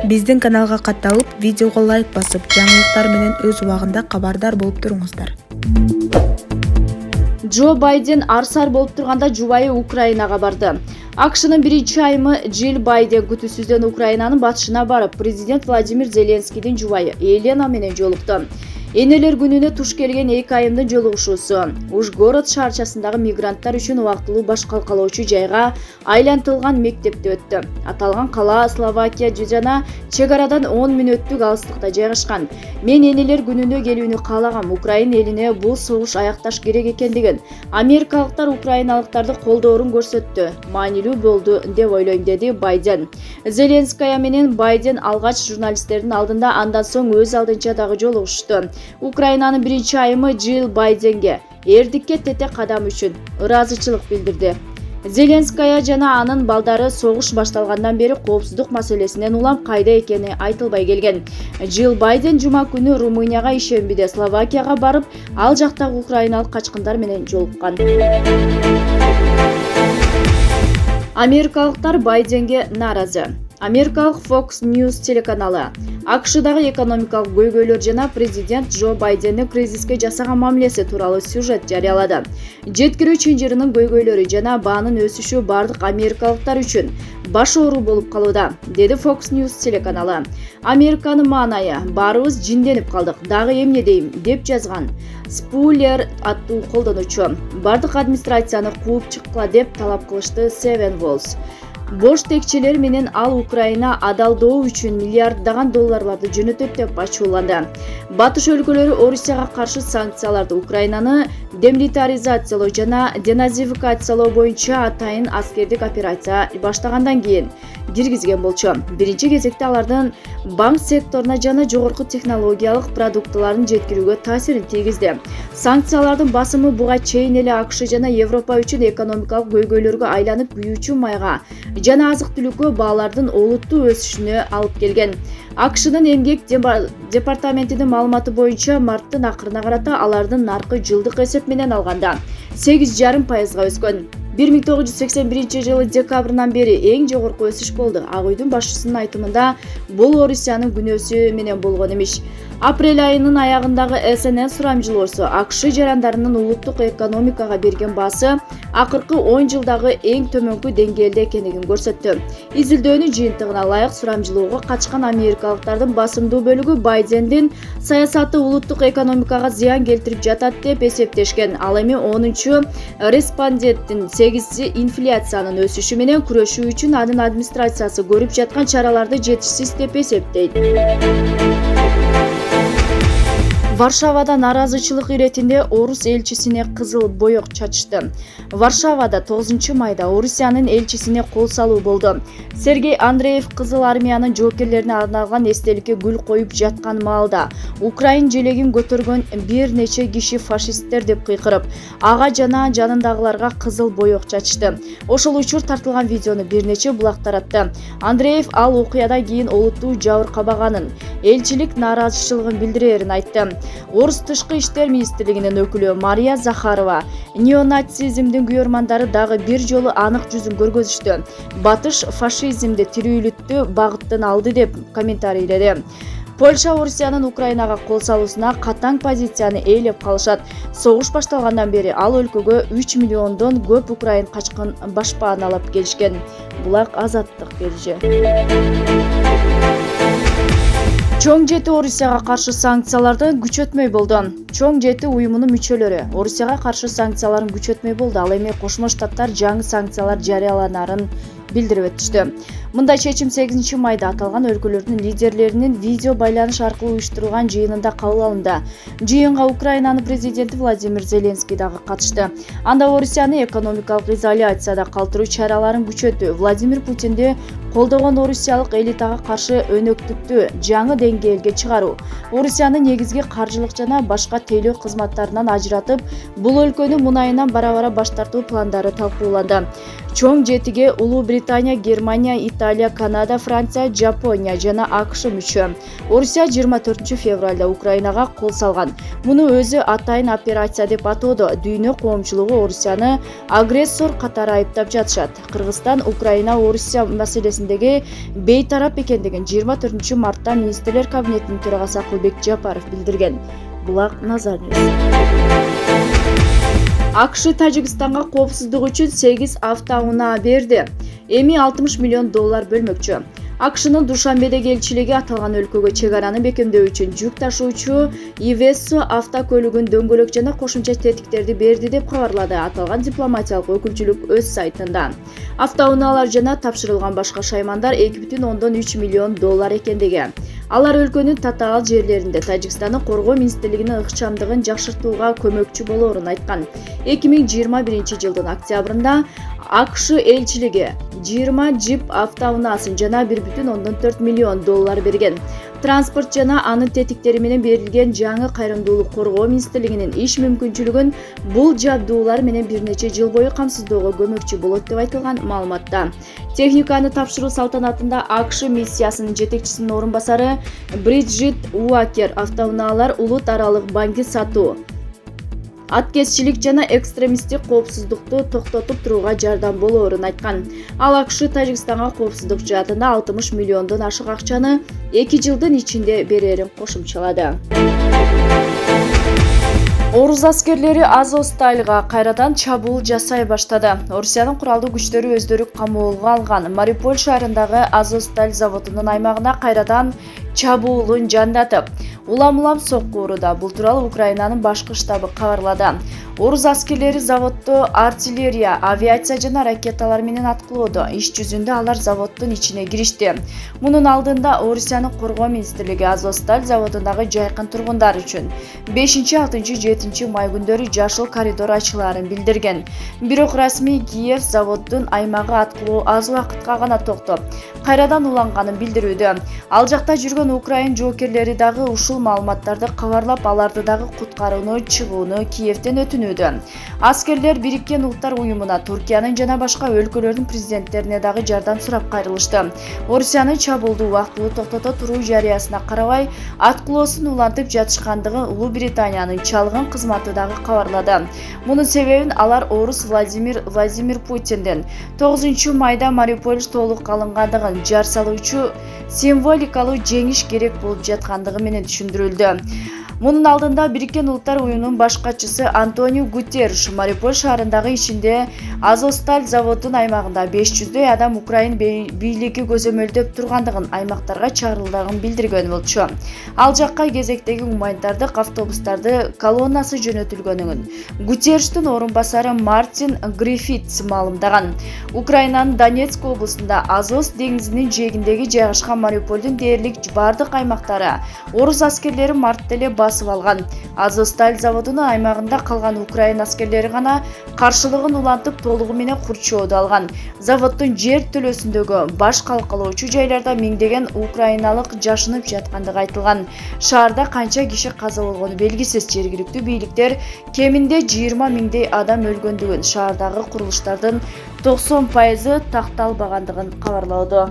Биздин каналга катталып, видеого лайк басып, жаңылыктар менен өз убагында кабардар болуп туруңуздар. Джо Байден арсар болуп турганда жубайы Украинага барды. АКШнын биринчи айымы Джилл Байден күтүүсүздөн Украинанын батышына барып, президент Владимир Зеленскийдин жубайы Елена менен жолукту. Энелер күнүнө туш келген эки айымдын жолугушуусу Ужгород шаарчасындагы мигранттар үчүн убактылуу баш калкалоочу жайга айлантылган мектепте өттү. Аталган кала Словакия жана чек арадан 10 мүнөттүк алыстыкта жайгашкан. Мен энелер күнүнө келүүнү каалагам. Украин элине бул согуш аякташ керек экендигин, америкалыктар украиналыктарды колдоорун көрсөттү. Маанилүү болду деп ойлойм, деди Байден. Зеленская менен Байден алгач журналисттердин алдында, андан соң өз алдынча дагы жолугушту. Украинанын биринчи айымы Джилл Байденге эрдикке тете кадам үчүн ыраазычылык билдирди. Зеленская жана анын балдары согуш башталгандан бери коопсуздук маселесинен улам кайда экени айтылбай келген. Джилл Байден жума күнү Румынияга ишембиде Словакияга барып, ал жактагы украиналык качкындар менен жолуккан. Америкалыктар Байденге нааразы. Америкалык Fox News телеканалы АКШдагы экономикалык көйгөйлөр жана президент Джо Байдендин кризиске жасаган мамилеси тууралуу сюжет жарыялады. Жеткирүү чынжырынын көйгөйлөрү жана баанын өсүшү бардык америкалыктар үчүн баш оору болуп калууда, деди Fox News телеканалы. Американын маанайы баарыбыз жинденип калдык, дагы эмне дейм, деп жазган Спулер аттуу колдонуучу. Бардык администрацияны кууп чыккыла деп талап кылышты Seven Walls. Бош текчелер менен ал Украина адалдоо үчүн миллиарддаган долларларды жөнөтөт деп ачууланды. Батыш өлкөлөрү Орусияга каршы санкцияларды Украинаны демилитаризациялоо жана деназификациялоо боюнча атайын аскердик операция баштагандан кийин киргизген болчу. Биринчи кезекте алардын банк секторуна жана жогорку технологиялык продуктыларын жеткирүүгө таасирин тийгизди. Санкциялардын басымы буга чейин эле АКШ жана Европа үчүн экономикалык көйгөйлөргө айланып, күйүүчү майга жана азык-түлүккө баалардын олуттуу өсүшүнө алып келген. АКШнын эмгек департаментинин маалыматы боюнча марттын акырына карата алардын наркы жылдык эсеп менен алганда 8,5% өскөн. 1981 жылы декабрынан бери эң жогорку өсүш болду. Ак үйдүн башчысынын айтымында бул Орусиянын күнөөсү менен болгон эмес. Апрель айынын аягындагы СНН сурамжылоосу АКШ жарандарынын улуттук экономикага берген баасы акыркы 10 жылдагы эң төмөнкү деңгээлде экенин көрсөттү. Изилдөөнүн жыйынтыгына ылайык сурамжылоого качкан америкалыктардын басымдуу бөлүгү Байдендин саясаты улуттук экономикага зыян келтирип жатат деп эсептешкен. Ал эми 10-чу респонденттин 8-си инфляциянын өсүшү менен күрөшүү үчүн анын администрациясы көрүп жаткан чараларды жетишсиз деп эсептейт. Варшавада нааразычылык иретинде орус элчисине кызыл боек чачышты. Варшавада 9-майда Орусиянын элчисине кол салуу болду. Сергей Андреев кызыл армиянын жоокерлерине арналган эстеликке гүл коюп жаткан маалда Украин желегин көтөргөн бир нече киши фашисттер деп кыйкырып, ага жана жанындагыларга кызыл боек чачышты. Ошол учур тартылган видеону бир нече булак таратты. Андреев ал окуядан кийин олуттуу жабыркабаганын, элчилик нааразычылыгын билдирерин айтты. Орус тышкы иштер министрлигинин өкүлү Мария Захарова неонацизмдин күйөрмандары дагы бир жолу анык жүзүн көргөзүштү. Батыш фашизмди тирүүлүктү багыттын алды деп комментарийледи. Польша Орусиянын Украинага кол салуусуна катаң позицияны ээлеп калышат. Согуш башталгандан бери ал өлкөгө 3 миллиондон көп украин качкын башпаан алып келишкен. Булак азаттык бериши. Чоң жети Орусияга каршы санкцияларды күчөтмөй болду. Чоң жети уюмунун мүчөлөрү Орусияга каршы санкцияларын күчөтмөй болду. Ал эми Кошмо Штаттар жаңы санкциялар жарыяланарын билдирип өтүштү. Мындай чечим 8-майда аталган өлкөлөрдүн лидерлеринин видео байланыш аркылуу уюштурулган жыйынында кабыл алынды. Жыйынга Украинанын президенти Владимир Зеленский дагы катышты. Анда Орусияны экономикалык изоляцияда калтыруу чараларын күчөтүү, Владимир Путинди колдогон орусиялык элитага каршы өнөктүктү жаңы деңгээлге чыгаруу, Орусиянын негизги каржылык жана башка тейлөө кызматтарынан ажыратып, бул өлкөнү мунайынан бара-бара баш тартуу пландары талкууланды. Чоң жетиге Улуу Британия, Германия, Италия, Канада, Франция, Жапония жана АКШ мүчө. Орусия 24 февралда Украинага кол салган. Муну өзү атайын операция деп атоодо. Дүйнө коомчулугу Орусияны агрессор катары айыптап жатышат. Кыргызстан Украина Орусия маселесиндеги бейтарап экендигин 24 мартта министрлер кабинетинин төрагасы Акылбек Жапаров билдирген. Булак Назаров. АКШ Тажикстанга коопсуздук үчүн 8 автоунаа берди. Эми $60 миллион бөлмөкчү. АКШнын Душанбедеги элчилиги аталган өлкөгө чек араны бекемдөө үчүн жүк ташуучу Ивессо автокөлүгүн дөңгөлөк жана кошумча тетиктерди берди деп кабарлады аталган дипломатиялык өкүлчүлүк өз сайтында. Автоунаалар жана тапшырылган башка шаймандар $2,3 миллион экендиги. Алар өлкөнүн татаал жерлеринде Тажикстандын коргоо министрлигинин ыкчамдыгын жакшыртууга көмөкчү болоорун айткан. 2021 жылдын октябрында АКШ элчилиги 20 джип автоунаасын жана $1,4 миллион берген. Транспорт жана анын тетиктери менен берилген жаңы кайрымдуулук коргоо министрлигинин иш мүмкүнчүлүгүн бул жабдуулар менен бир нече жыл бою камсыздоого көмөкчү болот деп айтылган маалыматта. Техниканы тапшыруу салтанатында АКШ миссиясынын жетекчисинин орун басары Бриджит Уакер автоунаалар улут аралык банки сатуу, аткезчилик жана экстремисттик коопсуздукту токтотуп турууга жардам болоорун айткан. Ал АКШ Тажикстанга коопсуздук жаатында $60 миллиондон ашык акчаны 2 жылдын ичинде берерин кошумчалады. Орус аскерлери Азовстальга кайрадан чабуул жасай баштады. Орусиянын куралдуу күчтөрү өздөрү камоолго алган Мариуполь шаарындагы Азовсталь заводунун аймагына кайрадан чабуулун жандатып, улам-улам сокку уруда. Бул тууралуу Украинанын башкы штабы кабарлады. Орус аскерлери заводду артиллерия, авиация жана ракеталар менен аткылоодо. Иш жүзүндө алар заводдун ичине киришти. Мунун алдында Орусиянын коргоо министрлиги Азовсталь заводундагы жайкын тургундар үчүн 5-6-7 май күндөрү жашыл коридор ачылаарын билдирген. Бирок расмий Киев заводдун аймагы аткылоо аз убакытка гана токтоп, кайрадан уланганын билдирүүдө. Ал жакта жүргөн Украин жоокерлери дагы ушул маалыматтарды кабарлап, аларды дагы куткарууну чыгууну Киевден өтүнүүдө. Аскерлер Бириккен Улуттар уюмуна, Туркиянын жана башка өлкөлөрдүн президенттерине дагы жардам сурап кайрылышты. Орусиянын чабуулду убактылуу токтото туруу жарыясына карабай, аткылоосун улантып жатышкандыгы Улуу Британиянын чалгын кызматы дагы кабарлады. Мунун себебин алар орус Владимир Путинден 9 майда Мариуполь толук алынгандыгын жар салуучу символикалуу жеңиш керек болуп жаткандыгы менен түшүндүрүлдү. Мунун алдында Бириккен Улуттар уюмунун баш катчысы Антонио Гутерриш Мариуполь шаарындагы ичинде Азовсталь заводунун аймагында 500 адам Украин бийлиги көзөмөлдөп тургандыгын, аймактарга чакырылдыгын билдирген болчу. Ал жакка кезектеги гуманитардык автобустарды колоннасы жөнөтүлгөнүн Гутерриштин орун басары Мартин Гриффитс маалымдаган. Украинанын Донецк облусунда Азов деңизинин жээгиндеги жайгашкан Мариупольдун дээрлик бардык аймактары орус аскерлери мартта эле басып алган. Азовсталь заводунун аймагында калган Украин аскерлери гана каршылыгын улантып толугу менен курчоодо алган. Заводдун жер төлөсүндөгү баш калкалоочу жайларда миңдеген украиналык жашынып жаткандыгы айтылган. Шаарда канча киши каза болгону белгисиз. Жергиликтүү бийликтер кеминде 20 миңдей адам өлгөндүгүн, шаардагы курулуштардын 90% такталбагандыгын кабарлоодо.